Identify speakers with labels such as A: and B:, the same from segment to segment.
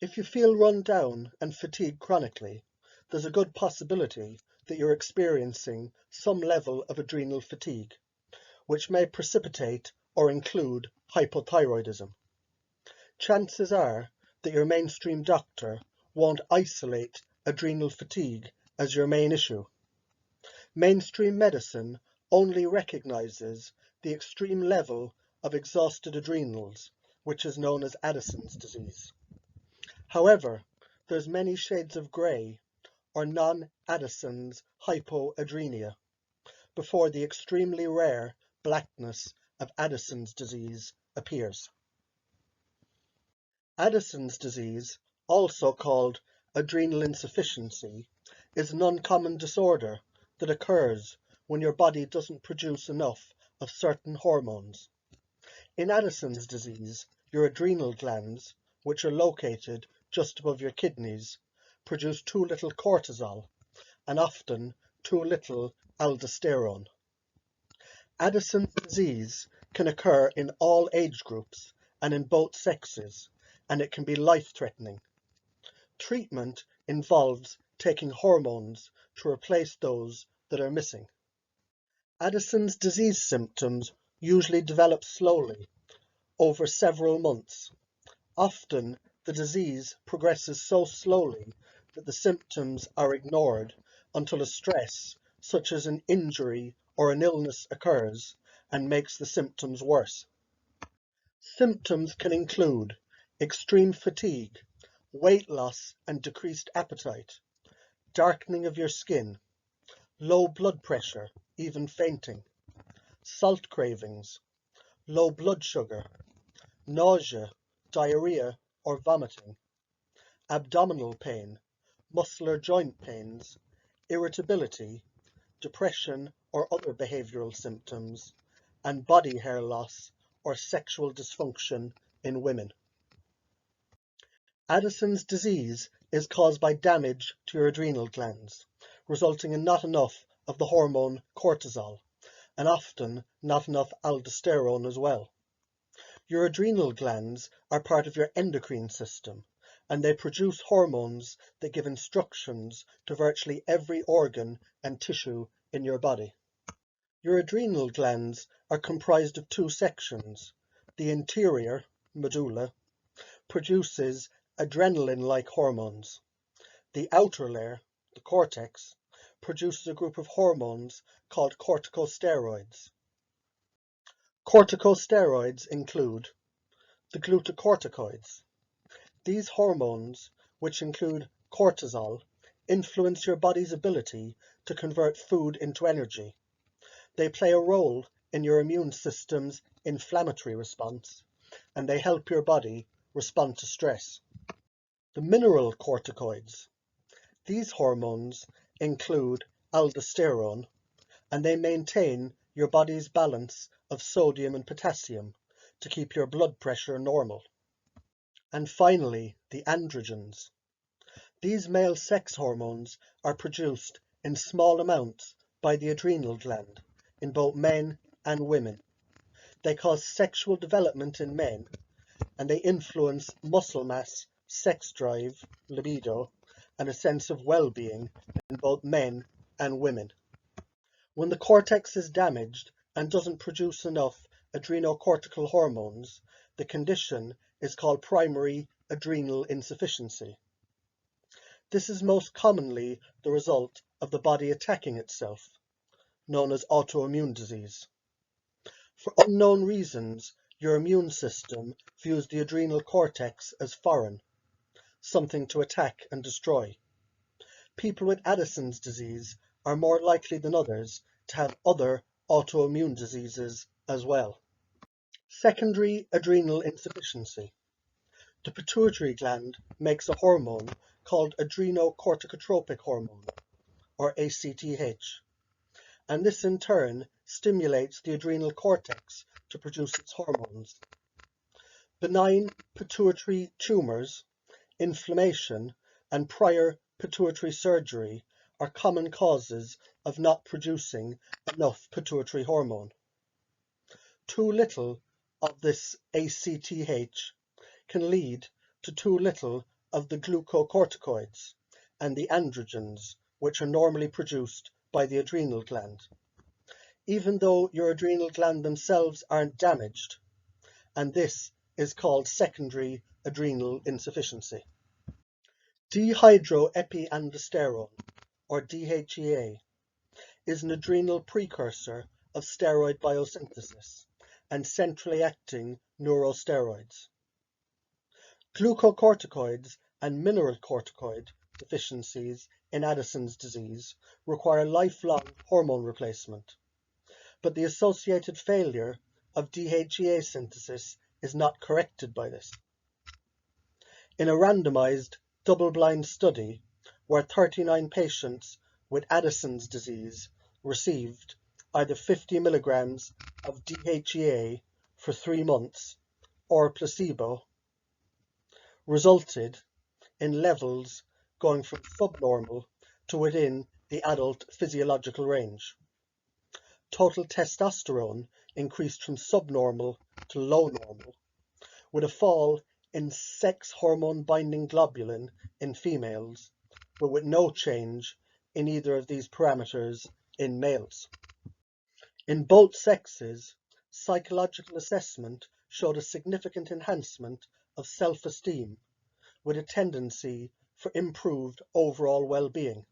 A: If you feel run down and fatigued chronically, there's a good possibility that you're experiencing some level of adrenal fatigue, which may precipitate or include hypothyroidism. Chances are that your mainstream doctor won't isolate adrenal fatigue as your main issue. Mainstream medicine only recognizes the extreme level of exhausted adrenals, which is known as Addison's disease. However, there's many shades of grey, or non-Addison's hypoadrenia, before the extremely rare blackness of Addison's disease appears. Addison's disease, also called adrenal insufficiency, is an uncommon disorder that occurs when your body doesn't produce enough of certain hormones. In Addison's disease, your adrenal glands, which are located just above your kidneys, produce too little cortisol and often too little aldosterone. Addison's disease can occur in all age groups and in both sexes, and it can be life-threatening. Treatment involves taking hormones to replace those that are missing. Addison's disease symptoms usually develop slowly over several months. Often, the disease progresses so slowly that the symptoms are ignored until a stress, such as an injury or an illness, occurs and makes the symptoms worse. Symptoms can include extreme fatigue, weight loss and decreased appetite, darkening of your skin, low blood pressure, even fainting, salt cravings, low blood sugar, nausea, diarrhea or vomiting, abdominal pain, muscular joint pains, irritability, depression or other behavioral symptoms, and body hair loss or sexual dysfunction in women. Addison's disease is caused by damage to your adrenal glands, resulting in not enough of the hormone cortisol, and often not enough aldosterone as well. Your adrenal glands are part of your endocrine system, and they produce hormones that give instructions to virtually every organ and tissue in your body. Your adrenal glands are comprised of two sections. The interior, medulla, produces adrenaline-like hormones. The outer layer, the cortex, produces a group of hormones called corticosteroids. Corticosteroids include the glucocorticoids. These hormones, which include cortisol, influence your body's ability to convert food into energy. They play a role in your immune system's inflammatory response, and they help your body respond to stress. The mineral corticoids. These hormones include aldosterone, and they maintain your body's balance of sodium and potassium to keep your blood pressure normal. And finally, the androgens. These male sex hormones are produced in small amounts by the adrenal gland in both men and women. They cause sexual development in men, and they influence muscle mass, sex drive, libido, and a sense of well-being in both men and women. When the cortex is damaged and doesn't produce enough adrenocortical hormones, the condition is called primary adrenal insufficiency. This is most commonly the result of the body attacking itself, known as autoimmune disease. For unknown reasons, your immune system views the adrenal cortex as foreign, something to attack and destroy. People with Addison's disease are more likely than others to have other autoimmune diseases as well. Secondary adrenal insufficiency. The pituitary gland makes a hormone called adrenocorticotropic hormone, or ACTH, and this in turn stimulates the adrenal cortex to produce its hormones. Benign pituitary tumors, inflammation, and prior pituitary surgery are common causes of not producing enough pituitary hormone. Too little of this ACTH can lead to too little of the glucocorticoids and the androgens, which are normally produced by the adrenal gland, even though your adrenal gland themselves aren't damaged, and this is called secondary adrenal insufficiency. Dehydroepiandrosterone, or DHEA, is an adrenal precursor of steroid biosynthesis and centrally acting neurosteroids. Glucocorticoids and mineralocorticoid deficiencies in Addison's disease require lifelong hormone replacement, but the associated failure of DHEA synthesis is not corrected by this. In a randomized, double-blind study where 39 patients with Addison's disease received either 50 milligrams of DHEA for 3 months or placebo, resulted in levels going from subnormal to within the adult physiological range. Total testosterone increased from subnormal to low normal, with a fall in sex hormone binding globulin in females, but with no change in either of these parameters in males. In both sexes, psychological assessment showed a significant enhancement of self-esteem, with a tendency for improved overall well-being.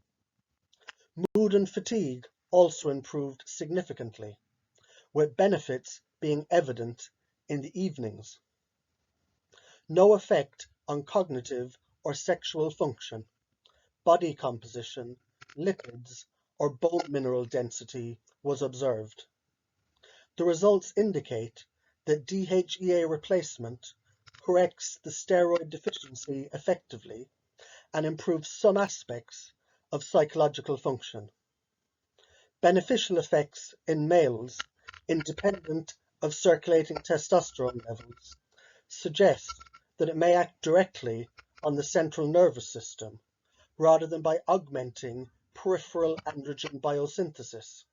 A: Mood and fatigue also improved significantly, with benefits being evident in the evenings. No effect on cognitive or sexual function, body composition, lipids, or bone mineral density was observed. The results indicate that DHEA replacement corrects the steroid deficiency effectively and improves some aspects of psychological function. Beneficial effects in males, independent of circulating testosterone levels, suggest that it may act directly on the central nervous system rather than by augmenting peripheral androgen biosynthesis.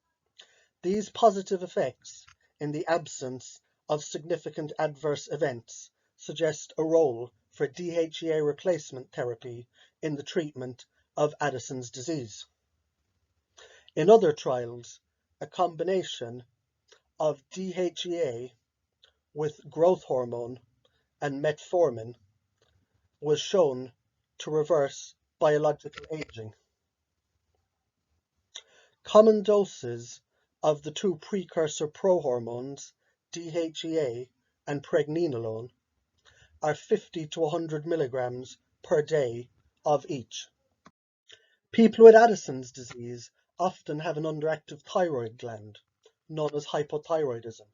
A: These positive effects, in the absence of significant adverse events, suggest a role for DHEA replacement therapy in the treatment of Addison's disease. In other trials, a combination of DHEA with growth hormone and metformin was shown to reverse biological aging. Common doses of the two precursor prohormones, DHEA and pregnenolone, are 50 to 100 milligrams per day of each. People with Addison's disease often have an underactive thyroid gland, known as hypothyroidism,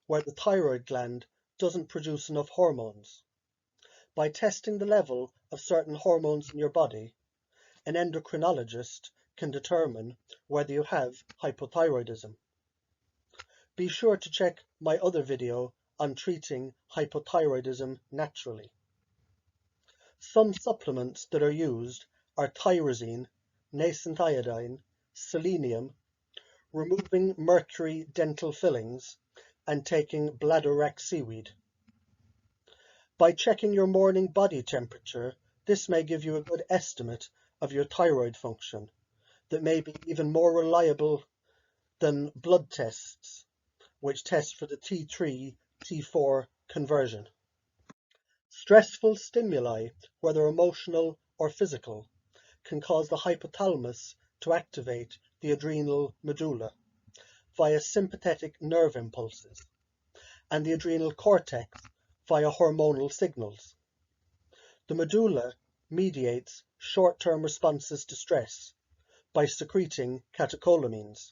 A: where the thyroid gland doesn't produce enough hormones. By testing the level of certain hormones in your body, an endocrinologist can determine whether you have hypothyroidism. Be sure to check my other video on treating hypothyroidism naturally. Some supplements that are used are tyrosine, nascent iodine, selenium, removing mercury dental fillings, and taking bladderwrack seaweed. By checking your morning body temperature, this may give you a good estimate of your thyroid function that may be even more reliable than blood tests, which test for the T3, T4 conversion. Stressful stimuli, whether emotional or physical, can cause the hypothalamus to activate the adrenal medulla via sympathetic nerve impulses and the adrenal cortex via hormonal signals. The medulla mediates short-term responses to stress by secreting catecholamines.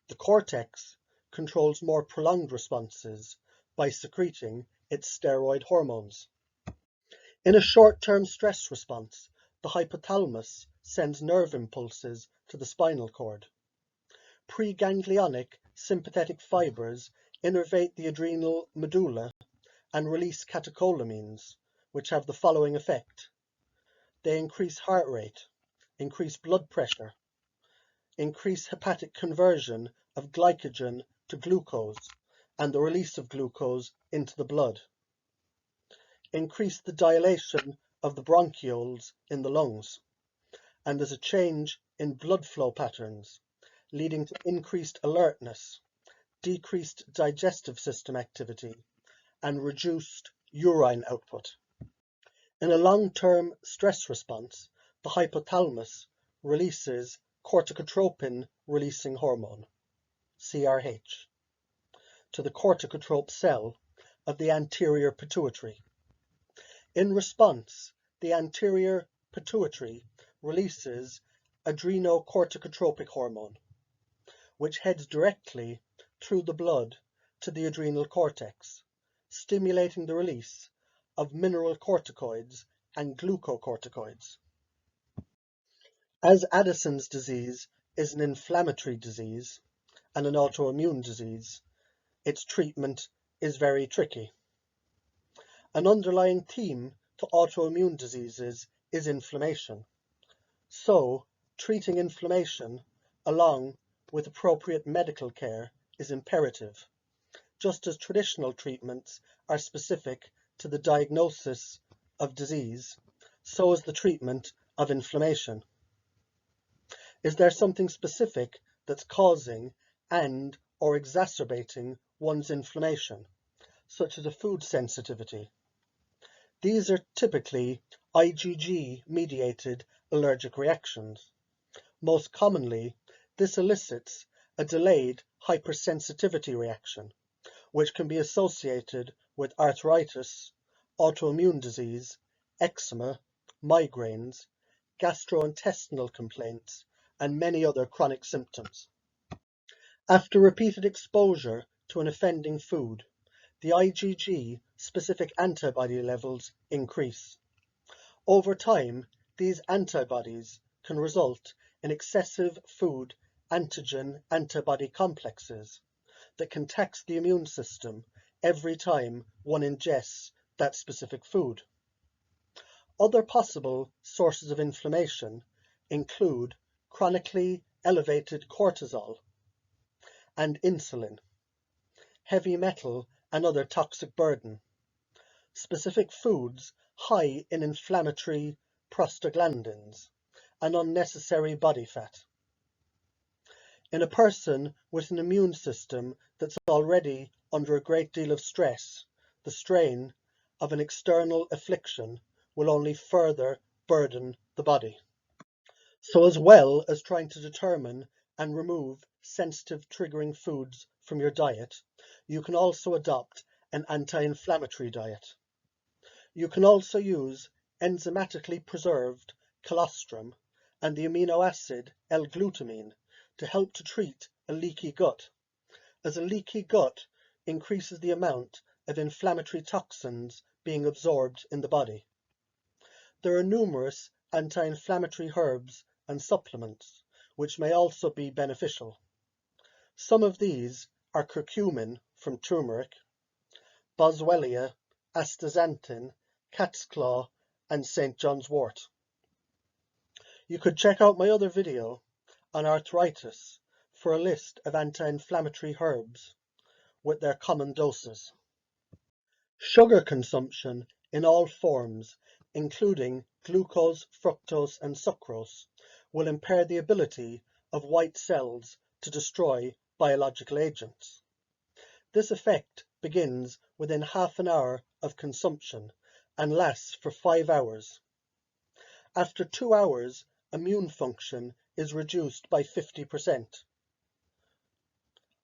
A: The cortex controls more prolonged responses by secreting its steroid hormones. In a short-term stress response, the hypothalamus sends nerve impulses to the spinal cord. Preganglionic sympathetic fibers innervate the adrenal medulla and release catecholamines, which have the following effect. They increase heart rate, increase blood pressure, increase hepatic conversion of glycogen to glucose and the release of glucose into the blood, increase the dilation of the bronchioles in the lungs, and there's a change in blood flow patterns, leading to increased alertness, decreased digestive system activity, and reduced urine output. In a long-term stress response, the hypothalamus releases corticotropin-releasing hormone, CRH, to the corticotrope cell of the anterior pituitary. In response, the anterior pituitary releases adrenocorticotropic hormone, which heads directly through the blood to the adrenal cortex, stimulating the release of mineralocorticoids and glucocorticoids. As Addison's disease is an inflammatory disease and an autoimmune disease, its treatment is very tricky. An underlying theme to autoimmune diseases is inflammation. So, treating inflammation along with appropriate medical care is imperative, just as traditional treatments are specific to the diagnosis of disease, so is the treatment of inflammation. Is there something specific that's causing and or exacerbating one's inflammation, such as a food sensitivity? These are typically IgG-mediated allergic reactions. Most commonly, this elicits a delayed hypersensitivity reaction, which can be associated with arthritis, autoimmune disease, eczema, migraines, gastrointestinal complaints, and many other chronic symptoms. After repeated exposure to an offending food, the IgG-specific antibody levels increase. Over time, these antibodies can result in excessive food antigen-antibody complexes that can tax the immune system every time one ingests that specific food. Other possible sources of inflammation include chronically elevated cortisol and insulin, heavy metal and other toxic burden, specific foods high in inflammatory prostaglandins, and unnecessary body fat. In a person with an immune system that's already under a great deal of stress, the strain of an external affliction will only further burden the body. So as well as trying to determine and remove sensitive triggering foods from your diet, you can also adopt an anti-inflammatory diet. You can also use enzymatically preserved colostrum and the amino acid L-glutamine to help to treat a leaky gut, as a leaky gut increases the amount of inflammatory toxins being absorbed in the body. There are numerous anti-inflammatory herbs and supplements which may also be beneficial. Some of these are curcumin from turmeric, boswellia, astaxanthin, cat's claw, and St. John's wort. You could check out my other video on arthritis for a list of anti-inflammatory herbs with their common doses. Sugar consumption in all forms, including glucose, fructose, and sucrose, will impair the ability of white cells to destroy biological agents. This effect begins within half an hour of consumption and lasts for 5 hours. After 2 hours, immune function is reduced by 50%.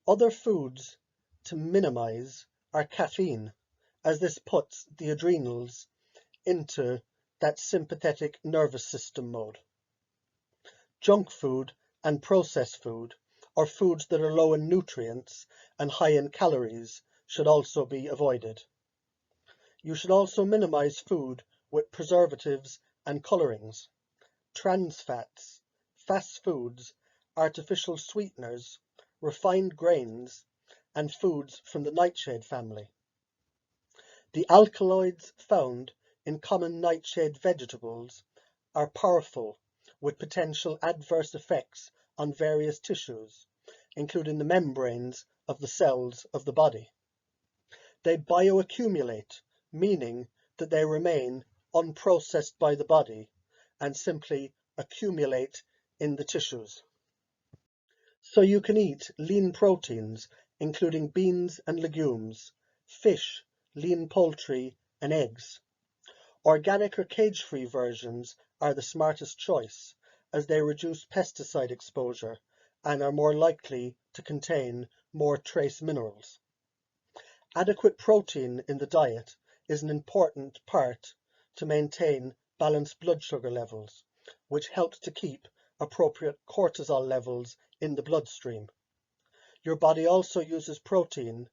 A: Other foods to minimize are caffeine, as this puts the adrenals into that sympathetic nervous system mode. Junk food and processed food, or foods that are low in nutrients and high in calories, should also be avoided. You should also minimize food with preservatives and colorings, trans fats, fast foods, artificial sweeteners, refined grains, and foods from the nightshade family. The alkaloids found in common nightshade vegetables are powerful, with potential adverse effects on various tissues, including the membranes of the cells of the body. They bioaccumulate, meaning that they remain unprocessed by the body and simply accumulate in the tissues. So you can eat lean proteins, including beans and legumes, fish, lean poultry, and eggs. Organic or cage-free versions are the smartest choice, as they reduce pesticide exposure and are more likely to contain more trace minerals. Adequate protein in the diet is an important part to maintain balanced blood sugar levels, which helps to keep appropriate cortisol levels in the bloodstream. Your body also uses protein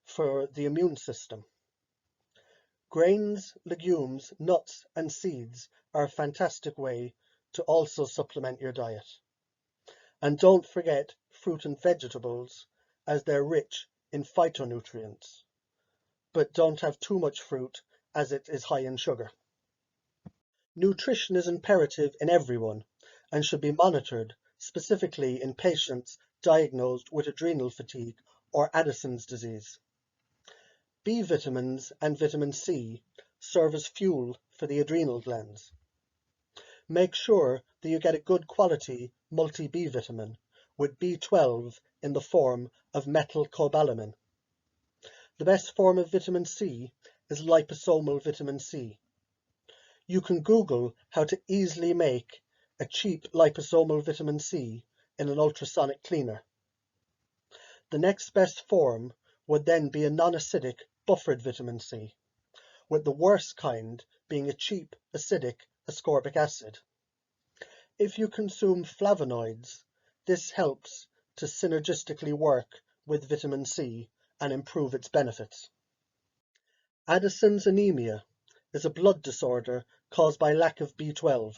A: for the immune system. Grains, legumes, nuts, and seeds are a fantastic way to also supplement your diet. And don't forget fruit and vegetables, as they're rich in phytonutrients. But don't have too much fruit, as it is high in sugar. Nutrition is imperative in everyone and should be monitored, specifically in patients diagnosed with adrenal fatigue or Addison's disease. B vitamins and vitamin C serve as fuel for the adrenal glands. Make sure that you get a good quality multi-B vitamin with B12 in the form of methylcobalamin. The best form of vitamin C is liposomal vitamin C. You can Google how to easily make a cheap liposomal vitamin C in an ultrasonic cleaner. The next best form would then be a non-acidic buffered vitamin C, with the worst kind being a cheap acidic ascorbic acid. If you consume flavonoids, this helps to synergistically work with vitamin C and improve its benefits. Addison's anemia is a blood disorder caused by lack of B12.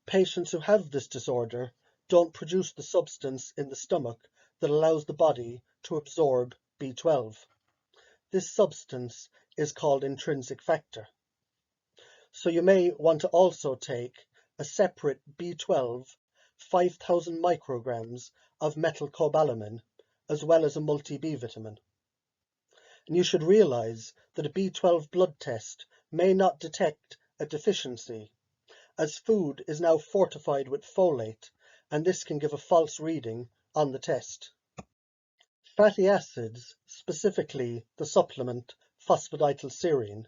A: Patients who have this disorder don't produce the substance in the stomach that allows the body to absorb B12. This substance is called intrinsic factor. So you may want to also take a separate B12 5,000 micrograms of methylcobalamin as well as a multi-B vitamin. And you should realize that a B12 blood test may not detect a deficiency, as food is now fortified with folate, and this can give a false reading on the test. Fatty acids, specifically the supplement phosphatidylserine,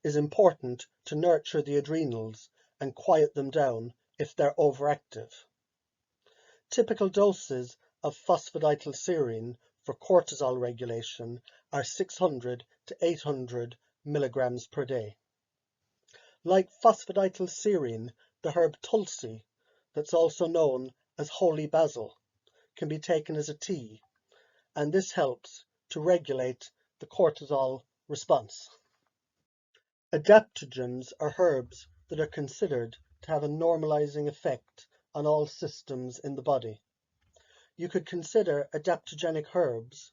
A: is important to nurture the adrenals and quiet them down if they're overactive. Typical doses of phosphatidylserine for cortisol regulation are 600 to 800 milligrams per day. Like phosphatidylserine, the herb tulsi, that's also known as holy basil, can be taken as a tea, and this helps to regulate the cortisol response. Adaptogens are herbs that are considered to have a normalizing effect on all systems in the body. You could consider adaptogenic herbs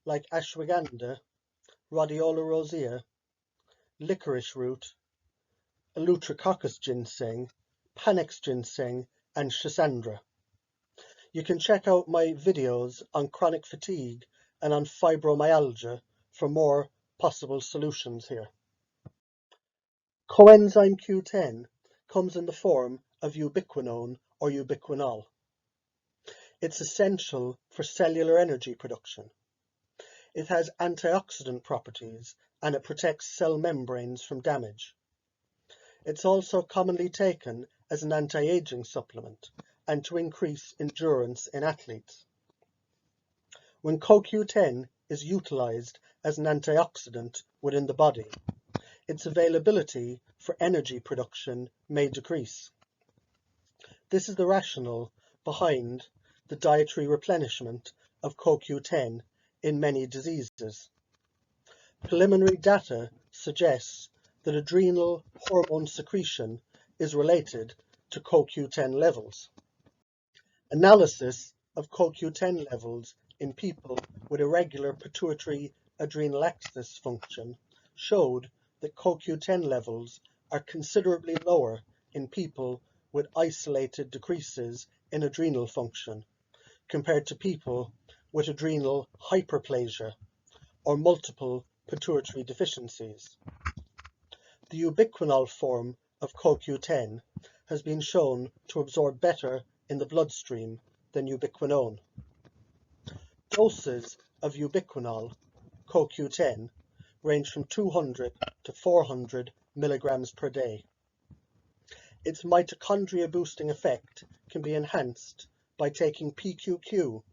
A: like ashwagandha, rhodiola rosea, licorice root, eleutherococcus ginseng, panax ginseng, and schisandra. You can check out my videos on chronic fatigue and on fibromyalgia for more possible solutions here. Coenzyme Q10 comes in the form of ubiquinone or ubiquinol. It's essential for cellular energy production. It has antioxidant properties and it protects cell membranes from damage. It's also commonly taken as an anti-aging supplement and to increase endurance in athletes. When CoQ10 is utilized as an antioxidant within the body, its availability for energy production may decrease. This is the rationale behind the dietary replenishment of CoQ10 in many diseases. Preliminary data suggests that adrenal hormone secretion is related to CoQ10 levels. Analysis of CoQ10 levels in people with irregular pituitary adrenal axis function showed that CoQ10 levels are considerably lower in people with isolated decreases in adrenal function compared to people with adrenal hyperplasia or multiple pituitary deficiencies. The ubiquinol form of CoQ10 has been shown to absorb better in the bloodstream than ubiquinone. Doses of ubiquinol, CoQ10, range from 200 to 400 milligrams per day. Its mitochondria boosting effect can be enhanced by taking PQQ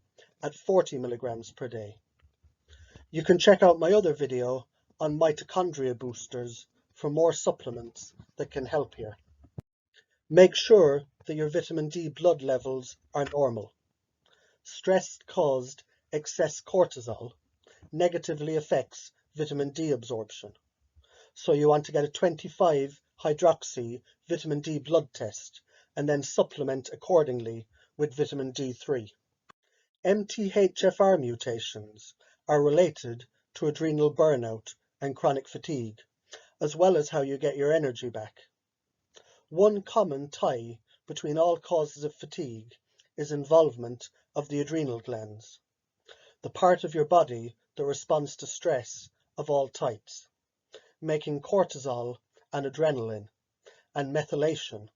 A: at 40 milligrams per day. You can check out my other video on mitochondria boosters for more supplements that can help here. Make sure that your vitamin D blood levels are normal. Stress caused excess cortisol negatively affects vitamin D absorption. So you want to get a 25-hydroxy vitamin D blood test and then supplement accordingly with vitamin D3. MTHFR mutations are related to adrenal burnout and chronic fatigue, as well as how you get your energy back. One common tie between all causes of fatigue is involvement of the adrenal glands, the part of your body that responds to stress of all types, making cortisol and adrenaline, and methylation,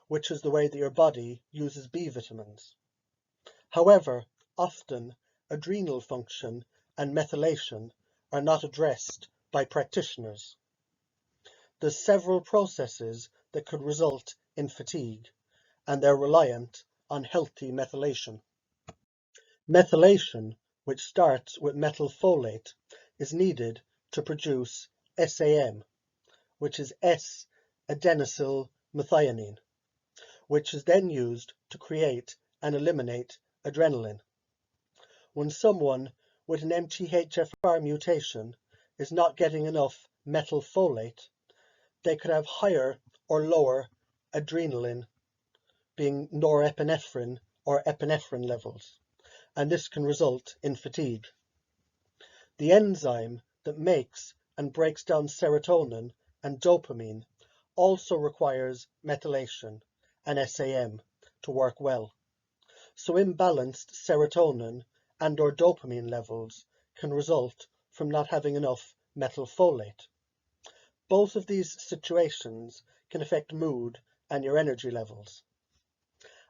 A: which is the way that your body uses B vitamins. However, often adrenal function and methylation are not addressed by practitioners. There's several processes that could result in fatigue, and they're reliant on healthy methylation. Methylation, which starts with methylfolate, is needed to produce SAM, which is S-adenosyl methionine, which is then used to create and eliminate adrenaline. When someone with an MTHFR mutation is not getting enough methylfolate, they could have higher or lower adrenaline, being norepinephrine or epinephrine levels, and this can result in fatigue. The enzyme that makes and breaks down serotonin and dopamine also requires methylation and SAM to work well. So imbalanced serotonin and or dopamine levels can result from not having enough methylfolate. Both of these situations can affect mood and your energy levels.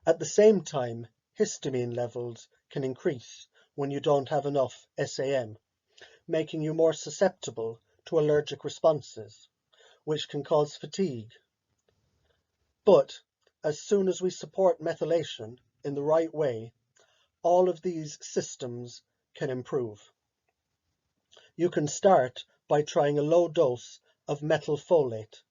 A: At the same time, histamine levels can increase when you don't have enough SAM, making you more susceptible to allergic responses, which can cause fatigue. But as soon as we support methylation in the right way, all of these systems can improve. You can start by trying a low dose of methylfolate,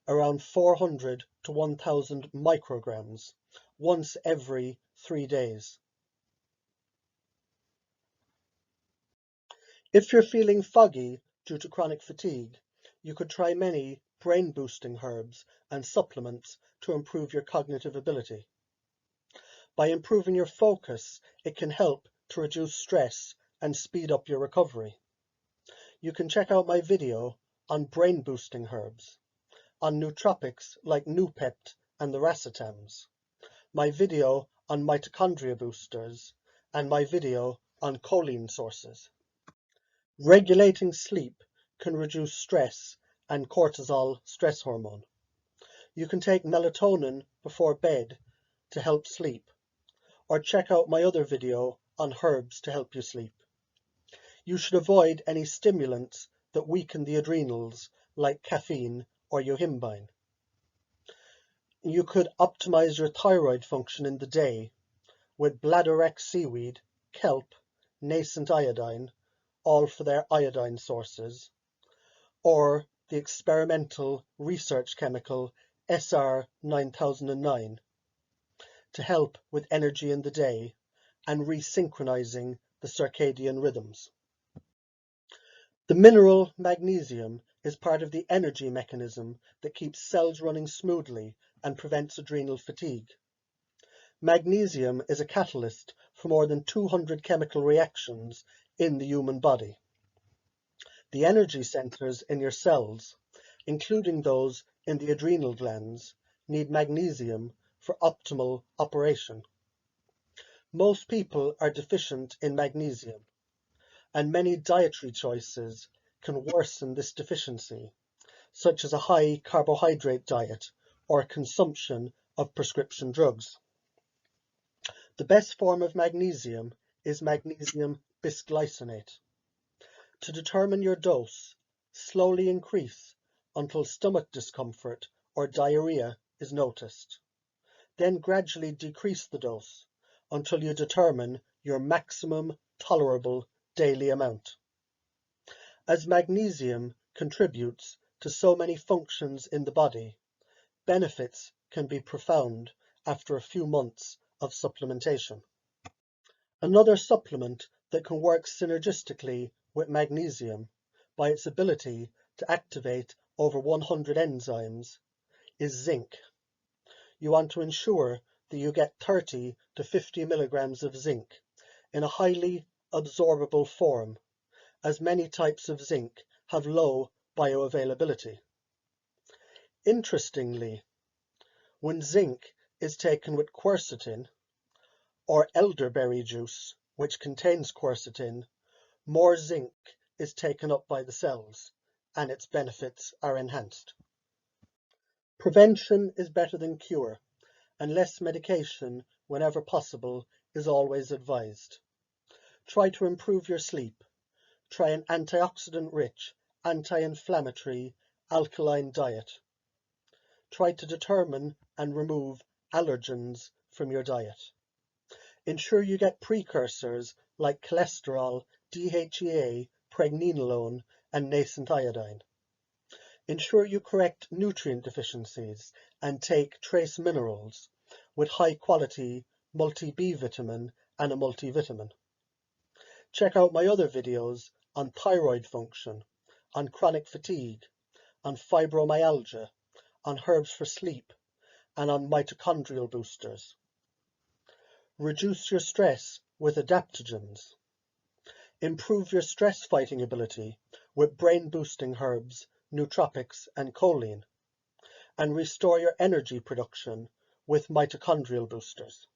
A: around 400 to 1000 micrograms, once every 3 days. If you're feeling foggy due to chronic fatigue, you could try many brain-boosting herbs and supplements to improve your cognitive ability. By improving your focus, it can help to reduce stress and speed up your recovery. You can check out my video on brain-boosting herbs, on nootropics like Noopept and the racetams, my video on mitochondria boosters, and my video on choline sources. Regulating sleep can reduce stress and cortisol stress hormone. You can take melatonin before bed to help sleep, or check out my other video on herbs to help you sleep. You should avoid any stimulants that weaken the adrenals, like caffeine or yohimbine. You could optimize your thyroid function in the day with bladderwrack seaweed, kelp, nascent iodine, all for their iodine sources, or the experimental research chemical SR 9009 to help with energy in the day and resynchronizing the circadian rhythms. The mineral magnesium is part of the energy mechanism that keeps cells running smoothly and prevents adrenal fatigue. Magnesium is a catalyst for more than 200 chemical reactions in the human body. The energy centers in your cells, including those in the adrenal glands, need magnesium for optimal operation. Most people are deficient in magnesium, and many dietary choices can worsen this deficiency, such as a high carbohydrate diet or consumption of prescription drugs. The best form of magnesium is magnesium bisglycinate. To determine your dose, slowly increase until stomach discomfort or diarrhea is noticed. Then gradually decrease the dose until you determine your maximum tolerable daily amount. As magnesium contributes to so many functions in the body, benefits can be profound after a few months of supplementation. Another supplement that can work synergistically with magnesium by its ability to activate over 100 enzymes is zinc. You want to ensure that you get 30 to 50 milligrams of zinc in a highly absorbable form, as many types of zinc have low bioavailability. Interestingly, when zinc is taken with quercetin or elderberry juice, which contains quercetin, more zinc is taken up by the cells and its benefits are enhanced. Prevention is better than cure, and less medication whenever possible is always advised. Try to improve your sleep. Try an antioxidant-rich, anti-inflammatory, alkaline diet. Try to determine and remove allergens from your diet. Ensure you get precursors like cholesterol, DHEA, pregnenolone, and nascent iodine. Ensure you correct nutrient deficiencies and take trace minerals with high-quality multi-B vitamin and a multivitamin. Check out my other videos on thyroid function, on chronic fatigue, on fibromyalgia, on herbs for sleep, and on mitochondrial boosters. Reduce your stress with adaptogens. Improve your stress-fighting ability with brain-boosting herbs, nootropics, and choline, and restore your energy production with mitochondrial boosters.